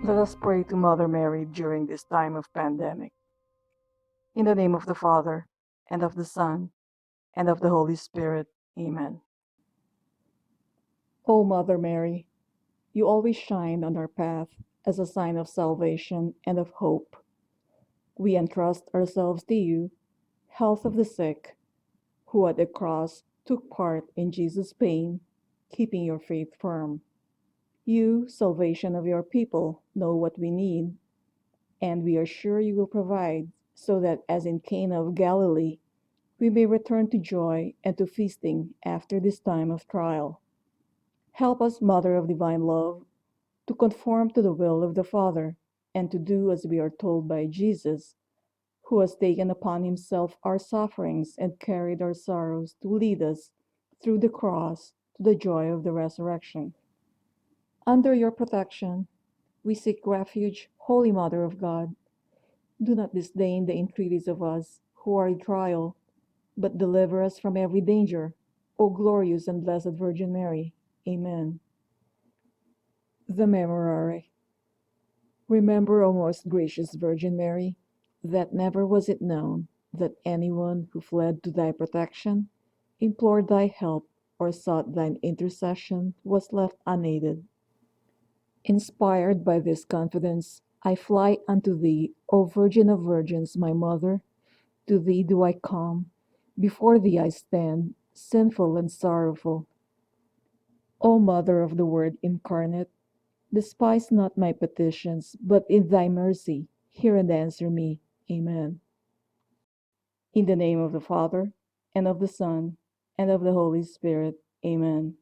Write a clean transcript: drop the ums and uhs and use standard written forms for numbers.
Let us pray to Mother Mary during this time of pandemic. In the name of the Father, and of the Son, and of the Holy Spirit. Amen. O Mother Mary, you always shine on our path as a sign of salvation and of hope. We entrust ourselves to you, health of the sick, who at the cross took part in Jesus' pain, keeping your faith firm. You, salvation of your people, know what we need, and we are sure you will provide, so that, as in Cana of Galilee, we may return to joy and to feasting after this time of trial. Help us, Mother of Divine Love, to conform to the will of the Father, and to do as we are told by Jesus, who has taken upon himself our sufferings and carried our sorrows to lead us through the cross to the joy of the resurrection. Under your protection, we seek refuge, Holy Mother of God. Do not disdain the entreaties of us who are in trial, but deliver us from every danger, O glorious and blessed Virgin Mary. Amen. The Memorare. Remember, O most gracious Virgin Mary, that never was it known that anyone who fled to thy protection, implored thy help, or sought thine intercession was left unaided. Inspired by this confidence, I fly unto thee, O Virgin of Virgins, my Mother. To thee do I come, before thee I stand, sinful and sorrowful. O Mother of the Word incarnate, despise not my petitions, but in thy mercy hear and answer me. Amen. In the name of the Father, and of the Son, and of the Holy Spirit. Amen.